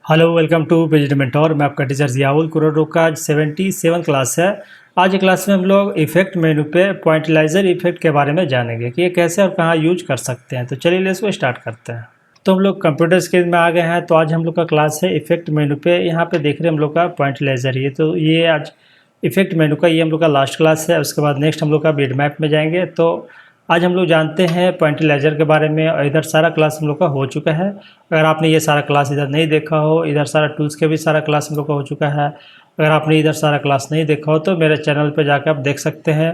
Hello welcome to page mentor. मैं आपका teacher Ziaul कुररो का 77 क्लास है। आज की क्लास में हम लोग इफेक्ट मेनू पे पॉइंटलाइजर इफेक्ट के बारे में जानेंगे कि ये कैसे और कहाँ यूज कर सकते हैं। तो चलिए इसको स्टार्ट करते हैं। तो हम लोग कंप्यूटर स्क्रीन में आ गए हैं। तो आज हम लोग का क्लास है इफेक्ट मेनू पे। यहाँ पे देख रहे हैं हम लोग का पॉइंटलाइजर। ये आज इफेक्ट मेनू का ये हम लोग का लास्ट क्लास है। उसके बाद नेक्स्ट हम लोग का बिट मैप में जाएंगे। तो आज हम लोग जानते हैं पॉइंटलाइजर के बारे में। और इधर सारा क्लास हम लोग का हो चुका है। अगर आपने ये सारा क्लास इधर नहीं देखा हो, इधर सारा टूल्स के भी सारा क्लास हम लोग का हो चुका है। अगर आपने इधर सारा क्लास नहीं देखा हो तो मेरे चैनल पर जाकर आप देख सकते हैं।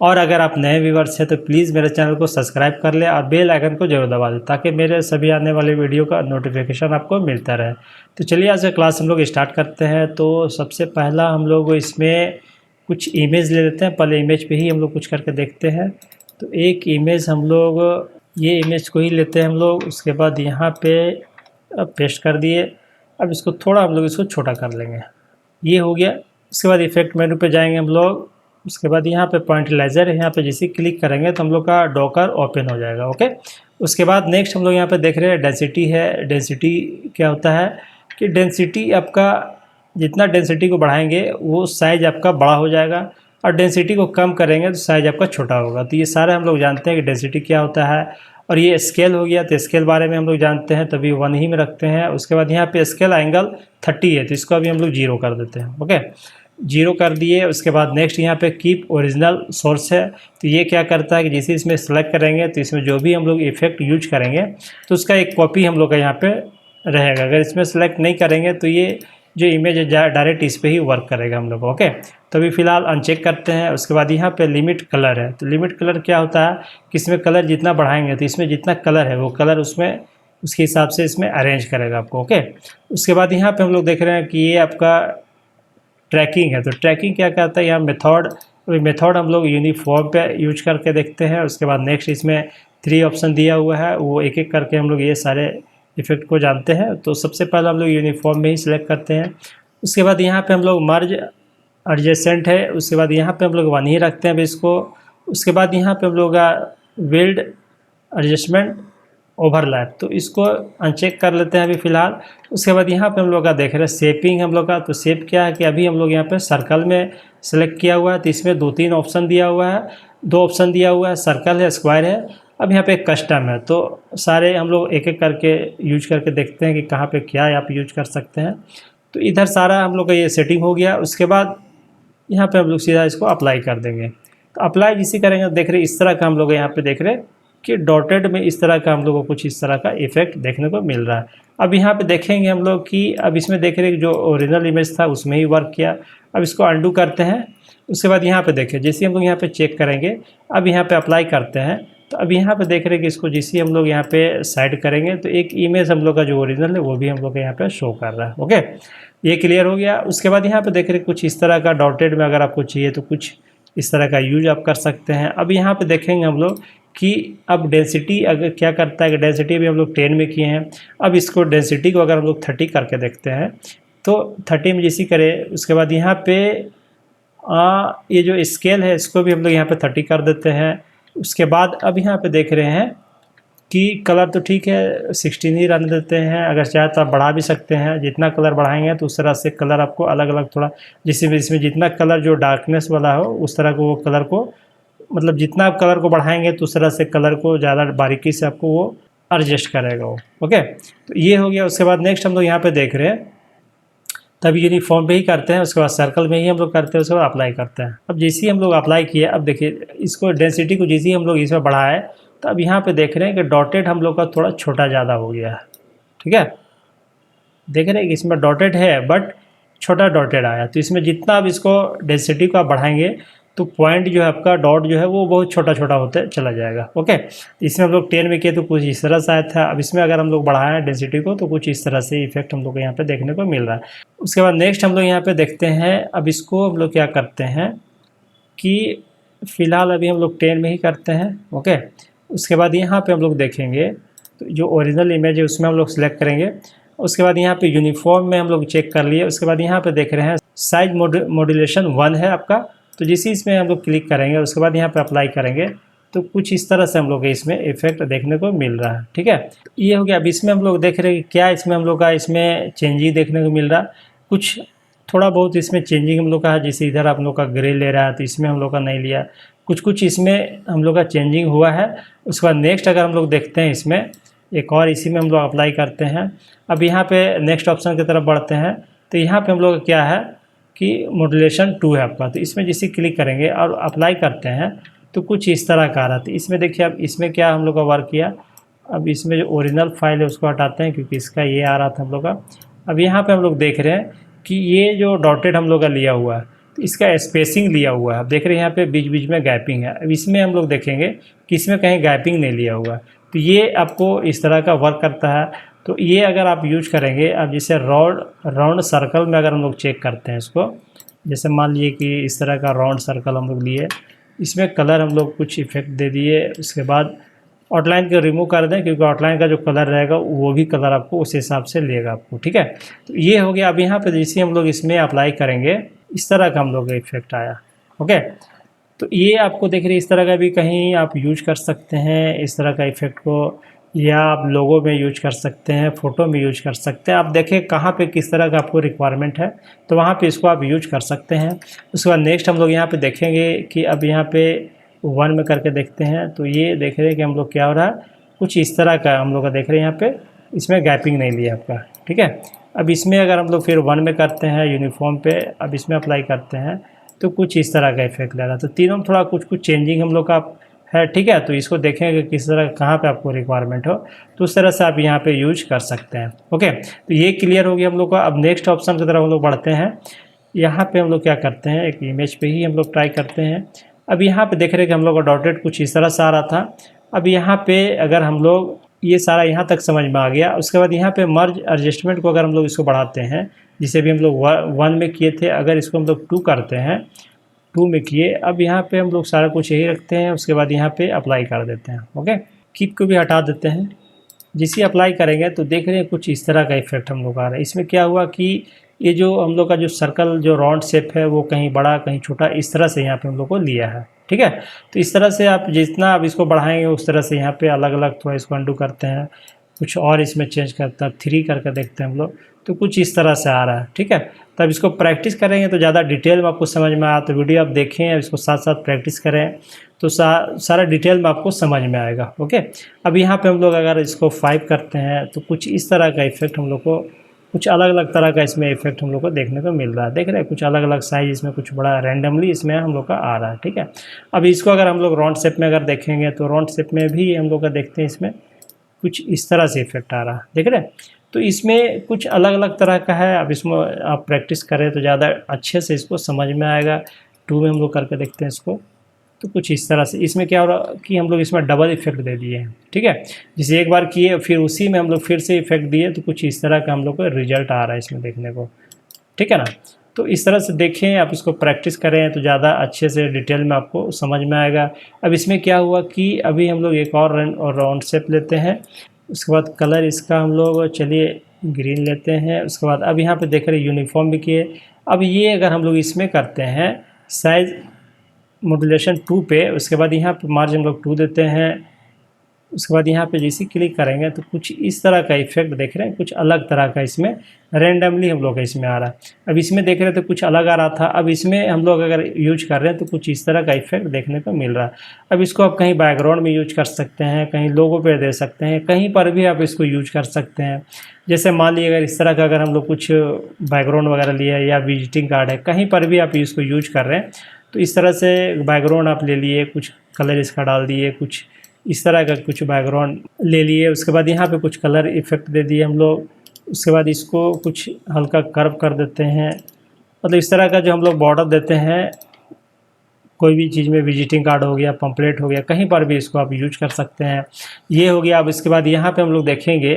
और अगर आप नए व्यूअर्स हैं तो प्लीज़ मेरे चैनल को सब्सक्राइब कर लें और बेल आइकन को जरूर दबा दें ताकि मेरे सभी आने वाले वीडियो का नोटिफिकेशन आपको मिलता रहे। तो चलिए आज का क्लास हम लोग स्टार्ट करते हैं। तो सबसे पहला हम लोग इसमें कुछ इमेज ले लेते हैं। पहले इमेज पे ही हम लोग कुछ करके देखते हैं। तो एक इमेज हम लोग ये इमेज को ही लेते हैं हम लोग। उसके बाद यहाँ पे पेस्ट कर दिए। अब इसको थोड़ा हम लोग इसको छोटा कर लेंगे। ये हो गया। उसके बाद इफेक्ट मेनू पे जाएंगे हम लोग। उसके बाद यहाँ पे पॉइंटलाइजर है, यहाँ पे जैसे क्लिक करेंगे तो हम लोग का डॉकर ओपन हो जाएगा। ओके। उसके बाद नेक्स्ट हम लोग यहाँ पे देख रहे हैं डेंसिटी है। डेंसिटी क्या होता है कि डेंसिटी आपका जितना डेंसिटी को बढ़ाएंगे वो साइज आपका बड़ा हो जाएगा और डेंसिटी को कम करेंगे तो साइज आपका छोटा होगा। तो ये सारे हम लोग जानते हैं कि डेंसिटी क्या होता है। और ये स्केल हो गया। तो स्केल बारे में हम लोग जानते हैं तभी 1 ही में रखते हैं। उसके बाद यहाँ पे स्केल एंगल 30 है तो इसको अभी हम लोग 0 कर देते हैं। ओके, 0 कर दिए। उसके बाद नेक्स्ट यहाँ पे कीप ओरिजिनल सोर्स है। तो ये क्या करता है कि जैसे इसमें सेलेक्ट करेंगे तो इसमें जो भी हम लोग इफेक्ट यूज करेंगे तो उसका एक कॉपी हम लोग का यहाँ पे रहेगा। अगर इसमें सेलेक्ट नहीं करेंगे तो ये जो इमेज है डायरेक्ट इस पर ही वर्क करेगा हम लोग। ओके, तो अभी फ़िलहाल अनचेक करते हैं। उसके बाद यहाँ पे लिमिट कलर है। तो लिमिट कलर क्या होता है कि इसमें कलर जितना बढ़ाएंगे तो इसमें जितना कलर है वो कलर उसमें उसके हिसाब से इसमें अरेंज करेगा आपको। ओके, उसके बाद यहाँ पे हम लोग देख रहे हैं कि ये आपका ट्रैकिंग है। तो ट्रैकिंग क्या कहता है यहाँ मेथड। अभी मेथड हम लोग यूनिफॉर्म पे यूज करके देखते हैं। उसके बाद नेक्स्ट इसमें 3 ऑप्शन दिया हुआ है, वो एक एक करके हम लोग ये सारे इफेक्ट को जानते हैं। तो सबसे पहले हम लोग यूनिफॉर्म में ही सिलेक्ट करते हैं। उसके बाद यहाँ पे हम लोग मर्ज एडजेसेंट है। उसके बाद यहाँ पे हम लोग 1 ही रखते हैं अभी इसको। उसके बाद यहाँ पे हम लोग विल्ड एडजस्टमेंट ओवरलैप, तो इसको अनचेक कर लेते हैं अभी फ़िलहाल। उसके बाद यहाँ पे हम लोग का देख रहे हैं शेपिंग हम लोग का। तो शेप क्या है कि अभी हम लोग यहाँ पे सर्कल में सेलेक्ट किया हुआ है। तो इसमें 2-3 ऑप्शन दिया हुआ है, 2 ऑप्शन दिया हुआ है, सर्कल है, स्क्वायर है। अब यहाँ पे कस्टम है। तो सारे हम लोग एक एक करके यूज करके देखते हैं कि कहाँ पे क्या आप यूज कर सकते हैं। तो इधर सारा हम लोग का ये सेटिंग हो गया। उसके बाद यहाँ पे हम लोग सीधा इसको अप्लाई कर देंगे। तो अप्लाई जिसे करेंगे देख रहे इस तरह का हम लोग यहाँ पे देख रहे कि डॉटेड में इस तरह का हम लोग को कुछ इस तरह का इफेक्ट देखने को मिल रहा है। अब यहाँ पे देखेंगे हम लोग कि अब इसमें देख रहे कि जो ओरिजिनल इमेज था उसमें ही वर्क किया। अब इसको अंडू करते हैं। उसके बाद यहाँ पे देखें जैसे हम लोग यहाँ पे चेक करेंगे, अब यहाँ पे अप्लाई करते हैं। तो अब यहाँ पे देख रहे हैं कि इसको जैसे हम लोग यहाँ पे साइड करेंगे तो एक इमेज हम लोग का जो ओरिजिनल है वो भी हम लोग के यहाँ पे शो कर रहा है। ओके, ये क्लियर हो गया। उसके बाद यहाँ पे देख रहे हैं कुछ इस तरह का डॉटेड में अगर आपको चाहिए तो कुछ इस तरह का यूज आप कर सकते हैं। अब यहाँ पे देखेंगे हम लोग कि अब डेंसिटी अगर क्या करता है कि डेंसिटी भी हम लोग 10 में किए हैं। अब इसको डेंसिटी को अगर हम लोग 30 करके देखते हैं तो 30 में जैसी करें। उसके बाद यहाँ पे ये जो स्केल है इसको भी हम लोग यहाँ पे 30 कर देते हैं। उसके बाद अब यहाँ पे देख रहे हैं कि कलर तो ठीक है 16 ही रहने देते हैं। अगर चाहे तो आप बढ़ा भी सकते हैं। जितना कलर बढ़ाएंगे तो उस तरह से कलर आपको अलग अलग थोड़ा जिसमें इसमें जितना कलर जो डार्कनेस वाला हो उस तरह को वो कलर को मतलब जितना आप कलर को बढ़ाएंगे तो उस तरह से कलर को ज़्यादा बारीकी से आपको वो एडजस्ट करेगा वो। ओके, तो ये हो गया। उसके बाद नेक्स्ट हम लोग यहाँ पे देख रहे हैं तब यूनिफॉर्म पे ही करते हैं। उसके बाद सर्कल में ही हम लोग करते हैं। उसके बाद अप्लाई करते हैं। अब जैसे ही हम लोग अप्लाई किए, अब देखिए इसको डेंसिटी को जैसे ही हम लोग इसमें बढ़ाए तो अब यहाँ पे देख रहे हैं कि डॉटेड हम लोग का थोड़ा छोटा ज़्यादा हो गया है। ठीक है, देख रहे हैं कि इसमें डॉटेड है बट छोटा डॉटेड आया। तो इसमें जितना अब इसको डेंसिटी को आप बढ़ाएंगे तो पॉइंट जो है आपका डॉट जो है वो बहुत छोटा छोटा होते चला जाएगा। ओके, इसमें हम लोग 10 में किए तो कुछ इस तरह से आया था। अब इसमें अगर हम लोग बढ़ाएं डेंसिटी को तो कुछ इस तरह से इफेक्ट हम लोग को यहाँ पे देखने को मिल रहा है। उसके बाद नेक्स्ट हम लोग यहाँ पे देखते हैं। अब इसको हम लोग क्या करते हैं कि फ़िलहाल अभी हम लोग 10 में ही करते हैं। ओके, उसके बाद यहाँ पे हम लोग देखेंगे तो जो ओरिजिनल इमेज है उसमें हम लोग सेलेक्ट करेंगे। उसके बाद यहाँ पे यूनिफॉर्म में हम लोग चेक कर लिए। उसके बाद यहाँ पे देख रहे हैं साइज मॉड्यूलेशन 1 है आपका। तो जिस इसमें हम लोग क्लिक करेंगे उसके बाद यहाँ पे अप्लाई करेंगे तो कुछ इस तरह से हम लोग इसमें इफेक्ट देखने को मिल रहा है। ठीक है, ये हो गया। अब इसमें हम लोग देख रहे हैं क्या इसमें हम लोग का इसमें चेंजिंग देखने को मिल रहा है। कुछ थोड़ा बहुत इसमें चेंजिंग हम लोग का है, जैसे इधर आप लोग का ग्रे ले रहा है तो इसमें हम लोग का नहीं लिया, कुछ इसमें हम लोग का चेंजिंग हुआ है। उसके बाद नेक्स्ट अगर हम लोग देखते हैं इसमें एक और इसी में हम लोग अप्लाई करते हैं। अब यहाँ पे नेक्स्ट ऑप्शन की तरफ बढ़ते हैं तो यहाँ पे हम लोग क्या है कि मॉड्यूलेशन 2 है आपका, तो इसमें जैसे क्लिक करेंगे और अप्लाई करते हैं तो कुछ इस तरह का आ रहा था। इसमें देखिए अब इसमें क्या हम लोग का वर्क किया, अब इसमें जो ओरिजिनल फाइल है उसको हटाते हैं क्योंकि इसका ये आ रहा था हम लोग का। अब यहाँ पे हम लोग देख रहे हैं कि ये जो डॉटेड हम लोग का लिया हुआ है तो इसका स्पेसिंग लिया हुआ है। अब देख रहे हैं यहाँ पे बीच बीच में गैपिंग है। अब इसमें हम लोग देखेंगे कि इसमें कहीं गैपिंग नहीं लिया हुआ है, तो ये आपको इस तरह का वर्क करता है। तो ये अगर आप यूज करेंगे, अब जैसे राउंड सर्कल में अगर हम लोग चेक करते हैं इसको, जैसे मान लीजिए कि इस तरह का राउंड सर्कल हम लोग लिए, इसमें कलर हम लोग कुछ इफेक्ट दे दिए, उसके बाद आउटलाइन को रिमूव कर दें क्योंकि आउटलाइन का जो कलर रहेगा वो भी कलर आपको उस हिसाब से लेगा आपको। ठीक है, तो ये हो गया। अब यहाँ पे जैसे हम लोग इसमें अप्लाई करेंगे इस तरह का हम लोग इफेक्ट आया। ओके, तो ये आपको देख रहे इस तरह का भी कहीं आप यूज कर सकते हैं इस तरह का इफेक्ट को, या आप लोगो में यूज कर सकते हैं, फ़ोटो में यूज कर सकते हैं। आप देखें कहाँ पे किस तरह का आपको रिक्वायरमेंट है तो वहाँ पे इसको आप यूज कर सकते हैं। उसके बाद नेक्स्ट हम लोग यहाँ पे देखेंगे कि अब यहाँ पे 1 में करके देखते हैं तो ये देख रहे हैं कि हम लोग क्या हो रहा है, कुछ इस तरह का हम लोग का देख रहे हैं यहाँ पे, इसमें गैपिंग नहीं लिया आपका। ठीक है, अब इसमें अगर हम लोग फिर 1 में करते हैं यूनिफॉर्म पे, अब इसमें अप्लाई करते हैं तो कुछ इस तरह का इफेक्ट ले रहा है। तो तीनों में थोड़ा कुछ चेंजिंग हम लोग का है। ठीक है, तो इसको देखेंगे किस तरह कहाँ पे आपको रिक्वायरमेंट हो तो उस तरह से आप यहाँ पे यूज कर सकते हैं। ओके, तो ये क्लियर हो गया हम लोग का। अब नेक्स्ट ऑप्शन की तरफ हम लोग बढ़ते हैं। यहाँ पे हम लोग क्या करते हैं, एक इमेज पे ही हम लोग ट्राई करते हैं। अब यहाँ पे देख रहे हैं कि हम लोग का डॉटेड कुछ इस तरह से आ रहा था। अब यहाँ पे अगर हम लोग ये सारा यहाँ तक समझ में आ गया, उसके बाद यहाँ पे मर्ज एडजस्टमेंट को अगर हम लोग इसको बढ़ाते हैं, जिसे भी हम लोग 1 में किए थे, अगर इसको हम लोग 2 करते हैं, 2 में किए, अब यहाँ पे हम लोग सारा कुछ यही रखते हैं। उसके बाद यहाँ पे अप्लाई कर देते हैं। ओके, कीप को भी हटा देते हैं। जिसे अप्लाई करेंगे तो देख रहे हैं कुछ इस तरह का इफेक्ट हम लोग आ रहा है। इसमें क्या हुआ कि ये जो हम लोग का जो सर्कल जो राउंड शेप है वो कहीं बड़ा कहीं छोटा इस तरह से यहाँ पे हम लोग को लिया है। ठीक है, तो इस तरह से आप जितना आप इसको बढ़ाएंगे उस तरह से यहाँ पे अलग अलग थोड़ा इसको अंडू करते हैं, कुछ और इसमें चेंज करते हैं। 3 करके देखते हैं हम लोग तो कुछ इस तरह से आ रहा है। ठीक है, तब इसको प्रैक्टिस करेंगे तो ज़्यादा डिटेल में आपको समझ में आया। तो वीडियो आप देखें और इसको साथ साथ प्रैक्टिस करें तो सारा डिटेल में आपको समझ में आएगा। ओके, अब यहाँ पे हम लोग अगर इसको 5 करते हैं तो कुछ इस तरह का इफेक्ट हम लोग को, कुछ अलग अलग तरह का इसमें इफेक्ट हम लोग को देखने को मिल रहा है। देख रहे हैं कुछ अलग अलग साइज इसमें, कुछ बड़ा रैंडमली इसमें हम लोग का आ रहा है। ठीक है, अब इसको अगर हम लोग राउंड शेप में अगर देखेंगे तो राउंड शेप में भी हम लोग का देखते हैं इसमें कुछ इस तरह से इफेक्ट आ रहा है। देख रहे हैं, तो इसमें कुछ अलग अलग तरह का है। अब इसमें आप प्रैक्टिस करें तो ज़्यादा अच्छे से इसको समझ में आएगा। 2 में हम लोग करके देखते हैं इसको तो कुछ इस तरह से इसमें क्या हो रहा कि हम लोग इसमें डबल इफेक्ट दे दिए हैं। ठीक है, जैसे एक बार किए फिर उसी में हम लोग फिर से इफेक्ट दिए तो कुछ इस तरह का हम लोग को रिजल्ट आ रहा है इसमें देखने को। ठीक है ना, तो इस तरह से देखें, आप इसको प्रैक्टिस करें तो ज़्यादा अच्छे से डिटेल में आपको समझ में आएगा। अब इसमें क्या हुआ कि अभी हम लोग एक और राउंड शेप लेते हैं। उसके बाद कलर इसका हम लोग चलिए ग्रीन लेते हैं। उसके बाद अब यहाँ पे देख रहे यूनिफॉर्म भी किए। अब ये अगर हम लोग इसमें करते हैं साइज मॉड्यूलेशन 2 पे, उसके बाद यहाँ पे मार्जिन हम लोग 2 देते हैं। उसके बाद यहाँ पे जैसे क्लिक करेंगे तो कुछ इस तरह का इफेक्ट देख रहे हैं, कुछ अलग तरह का इसमें रैंडमली हम लोग इसमें आ रहा है। अब इसमें देख रहे थे कुछ अलग आ रहा था, अब इसमें हम लोग अगर यूज कर रहे हैं तो कुछ इस तरह का इफेक्ट देखने को मिल रहा है। अब इसको आप कहीं बैकग्राउंड में यूज कर सकते हैं, कहीं लोगो पे दे सकते हैं, कहीं पर भी आप इसको यूज कर सकते हैं। जैसे मान लीजिए अगर इस तरह का अगर हम लोग कुछ बैकग्राउंड वगैरह लिया या विजिटिंग कार्ड है, कहीं पर भी आप इसको यूज कर रहे हैं तो इस तरह से बैकग्राउंड आप ले लिए, कुछ कलर इसका डाल दिए, कुछ इस तरह का कुछ बैकग्राउंड ले लिए। उसके बाद यहाँ पे कुछ कलर इफेक्ट दे दिए हम लोग। उसके बाद इसको कुछ हल्का कर्व कर देते हैं, मतलब इस तरह का जो हम लोग बॉर्डर देते हैं कोई भी चीज़ में, विजिटिंग कार्ड हो गया, पम्पलेट हो गया, कहीं पर भी इसको आप यूज कर सकते हैं। ये हो गया। अब इसके बाद यहाँ पे हम लोग देखेंगे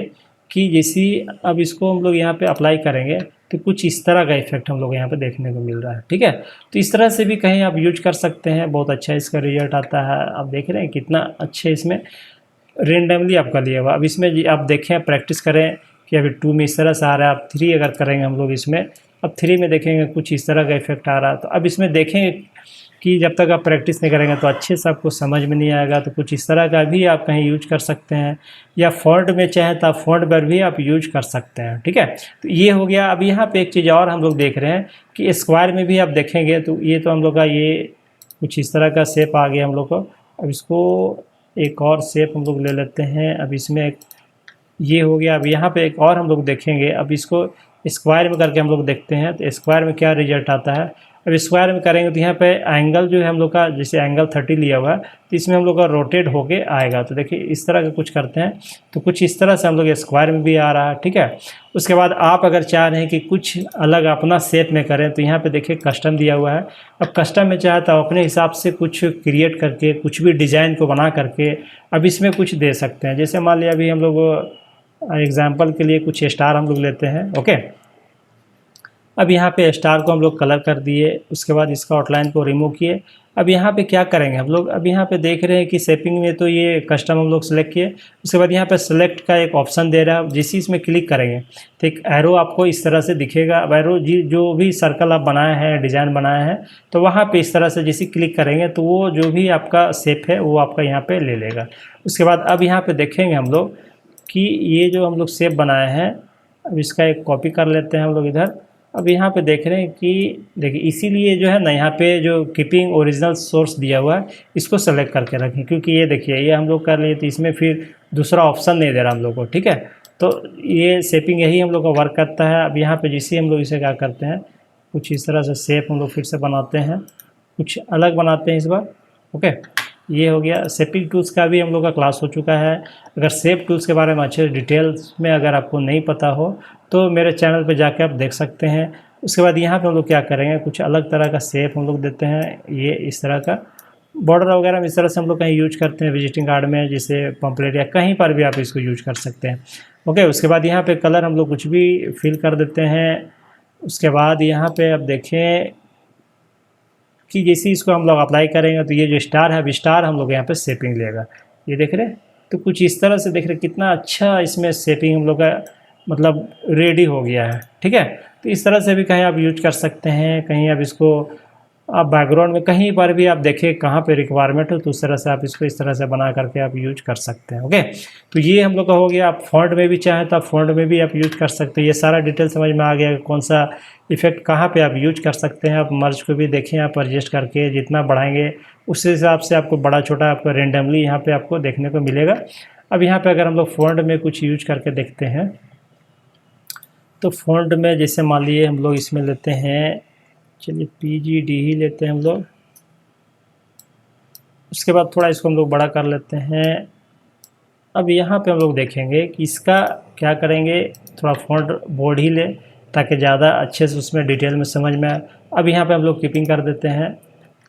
कि जैसी अब इसको हम लोग यहाँ पे अप्लाई करेंगे तो कुछ इस तरह का इफेक्ट हम लोग यहाँ पे देखने को मिल रहा है। ठीक है, तो इस तरह से भी कहीं आप यूज कर सकते हैं, बहुत अच्छा इसका रिजल्ट आता है। आप देख रहे हैं कितना अच्छे इसमें रेंडमली आपका लिया हुआ। अब इसमें आप देखें, प्रैक्टिस करें कि अभी 2 में इस तरह से आ रहा है। अब 3 अगर करेंगे हम लोग इसमें, अब 3 में देखेंगे कुछ इस तरह का इफेक्ट आ रहा है। तो अब इसमें देखेंगे कि जब तक आप प्रैक्टिस नहीं करेंगे तो अच्छे से आपको समझ में नहीं आएगा। तो कुछ इस तरह का भी आप कहीं यूज कर सकते हैं, या फ़ॉन्ट में चाहें तो आप फ़ॉन्ट पर भी आप यूज कर सकते हैं, ठीक है। तो ये हो गया। अब यहाँ पे एक चीज़ और हम लोग देख रहे हैं कि स्क्वायर में भी आप देखेंगे तो ये तो हम लोग का ये कुछ इस तरह का शेप आ गया हम लोग को। अब इसको एक और शेप हम लोग ले लेते हैं। अब इसमें एक ये हो गया। अब यहाँ पे एक और हम लोग देखेंगे। अब इसको स्क्वायर में करके हम लोग देखते हैं तो स्क्वायर में क्या रिजल्ट आता है। अब स्क्वायर में करेंगे तो यहाँ पे एंगल जो है हम लोग का, जैसे एंगल 30 लिया हुआ है तो इसमें हम लोग का रोटेट होके आएगा। तो देखिए इस तरह का कुछ करते हैं तो कुछ इस तरह से हम लोग स्क्वायर में भी आ रहा है, ठीक है। उसके बाद आप अगर चाह रहे हैं कि कुछ अलग अपना शेप में करें तो यहाँ पे देखिए कस्टम दिया हुआ है। अब कस्टम में चाहे तो अपने हिसाब से कुछ क्रिएट करके कुछ भी डिज़ाइन को बना करके अब इसमें कुछ दे सकते हैं। जैसे मान लिया अभी हम लोग एग्जाम्पल के लिए कुछ स्टार हम लोग लेते हैं, ओके। अब यहाँ पे स्टार को हम लोग कलर कर दिए, उसके बाद इसका आउटलाइन को रिमूव किए। अब यहाँ पे क्या करेंगे हम लोग, अब यहाँ पे देख रहे हैं कि शेपिंग में तो ये कस्टम हम लोग सेलेक्ट किए। उसके बाद यहाँ पे सेलेक्ट का एक ऑप्शन दे रहा है, जिस इसमें क्लिक करेंगे तो एक एरो आपको इस तरह से दिखेगा। अब एरो जो भी सर्कल आप बनाए हैं, डिज़ाइन बनाए हैं, तो वहाँ पे इस तरह से जैसे क्लिक करेंगे तो वो जो भी आपका शेप है वो आपका यहाँ पे ले लेगा। उसके बाद अब यहाँ पे देखेंगे हम लोग कि ये जो हम लोग शेप बनाए हैं, अब इसका एक कॉपी कर लेते हैं हम लोग इधर। अब यहाँ पे देख रहे हैं कि देखिए इसीलिए जो है ना यहाँ पे जो कीपिंग ओरिजिनल सोर्स दिया हुआ है इसको सेलेक्ट करके रखें, क्योंकि ये देखिए ये हम लोग कर लिए तो इसमें फिर दूसरा ऑप्शन नहीं दे रहा हम लोग को, ठीक है। तो ये शेपिंग यही हम लोग का वर्क करता है। अब यहाँ पे जिसे हम लोग इसे क्या करते हैं, कुछ इस तरह से शेप हम लोग फिर से बनाते हैं, कुछ अलग बनाते हैं इस बार, ओके। ये हो गया। शेपिंग टूल्स का भी हम लोग का क्लास हो चुका है। अगर शेप टूल्स के बारे में अच्छे डिटेल्स में अगर आपको नहीं पता हो तो मेरे चैनल पे जाके आप देख सकते हैं। उसके बाद यहाँ पे हम लोग क्या करेंगे, कुछ अलग तरह का शेप हम लोग देते हैं। ये इस तरह का बॉर्डर वगैरह इस तरह से हम लोग कहीं यूज करते हैं, विजिटिंग कार्ड में, जैसे पम्पलेट या कहीं पर भी आप इसको यूज कर सकते हैं, ओके। उसके बाद यहाँ पे कलर हम लोग कुछ भी फिल कर देते हैं। उसके बाद यहाँ पे आप देखें कि जैसे इसको हम लोग अप्लाई करेंगे तो ये जो स्टार है, अब स्टार हम लोग यहाँ पे शेपिंग लेगा, ये देख रहे हैं। तो कुछ इस तरह से देख रहे कितना अच्छा इसमें शेपिंग हम लोग का मतलब रेडी हो गया है, ठीक है। तो इस तरह से भी कहीं आप यूज कर सकते हैं, कहीं आप इसको आप बैकग्राउंड में कहीं पर भी आप देखें कहाँ पे रिक्वायरमेंट हो तो उस तरह से आप इसको इस तरह से बना करके आप यूज कर सकते हैं, ओके। तो ये हम लोग का हो गया। आप फॉन्ट में भी चाहें तो आप फॉन्ट में भी आप यूज कर सकते हैं। ये सारा डिटेल समझ में आ गया कौन सा इफेक्ट कहाँ पे आप यूज कर सकते हैं। आप मर्ज को भी देखें, आप एडजस्ट करके जितना बढ़ाएंगे उस हिसाब से आपको बड़ा छोटा आपको रेंडमली यहाँ पे आपको देखने को मिलेगा। अब यहाँ पे अगर हम लोग फॉन्ट में कुछ यूज करके देखते हैं तो फॉन्ट में जैसे मान लिए हम लोग इसमें लेते हैं, चलिए PGD ही लेते हैं हम लोग। उसके बाद थोड़ा इसको हम लोग बड़ा कर लेते हैं। अब यहाँ पे हम लोग देखेंगे कि इसका क्या करेंगे, थोड़ा फॉन्ट बोर्ड ही ले ताकि ज़्यादा अच्छे से उसमें डिटेल में समझ में आए। अब यहाँ पे हम लोग कीपिंग कर देते हैं,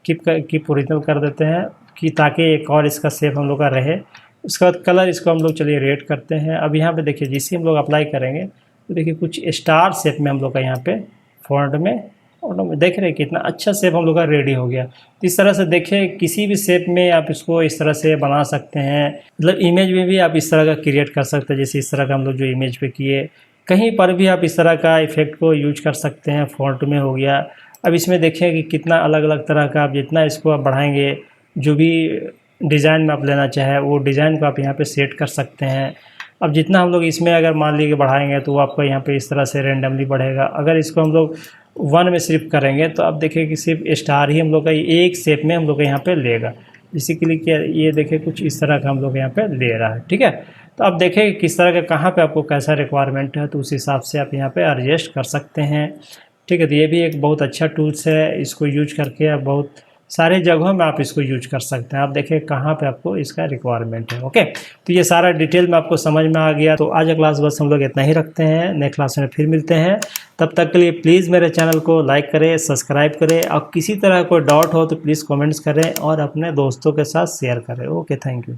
कीप ओरिजिनल कर देते हैं कि ताकि एक और इसका शेप हम लोग का रहे। उसके बाद कलर इसको हम लोग चलिए रेड करते हैं। अब यहाँ पे देखिए जिसे हम लोग अप्लाई करेंगे तो देखिए कुछ स्टार शेप में हम लोग का यहाँ पे फॉन्ट में और देख रहे हैं कितना अच्छा शेप हम लोग का रेडी हो गया। तो इस तरह से देखें किसी भी शेप में आप इसको इस तरह से बना सकते हैं। मतलब इमेज में भी आप इस तरह का क्रिएट कर सकते हैं, जैसे इस तरह का हम लोग जो इमेज पे किए, कहीं पर भी आप इस तरह का इफेक्ट को यूज कर सकते हैं। फॉन्ट में हो गया। अब इसमें देखें कि कितना अलग अलग तरह का आप जितना इसको आप बढ़ाएंगे, जो भी डिज़ाइन में आप लेना चाहें वो डिज़ाइन को आप यहाँ पे सेट कर सकते हैं। अब जितना हम लोग इसमें अगर मान लीजिए बढ़ाएंगे तो वो आपको यहाँ पे इस तरह से रेंडमली बढ़ेगा। अगर इसको हम लोग 1 में सिर्फ करेंगे तो आप देखिए कि सिर्फ स्टार ही हम लोग का एक शेप में हम लोग यहाँ पे लेगा। इसी के लिए क्या ये देखिए कुछ इस तरह का हम लोग यहाँ पे ले रहा है, ठीक है। तो आप देखें किस तरह का कहाँ पे आपको कैसा रिक्वायरमेंट है तो उस हिसाब से आप यहाँ पे एडजस्ट कर सकते हैं, ठीक है। तो ये भी एक बहुत अच्छा टूल्स है, इसको यूज करके आप बहुत सारे जगहों में आप इसको यूज कर सकते हैं। आप देखें कहाँ पे आपको इसका रिक्वायरमेंट है, ओके। तो ये सारा डिटेल में आपको समझ में आ गया। तो आज का क्लास बस हम लोग इतना ही रखते हैं, नेक्स्ट क्लास में फिर मिलते हैं। तब तक के लिए प्लीज़ मेरे चैनल को लाइक करें, सब्सक्राइब करें और किसी तरह कोई डाउट हो तो प्लीज़ कमेंट्स करें और अपने दोस्तों के साथ शेयर करें। Okay, thank you.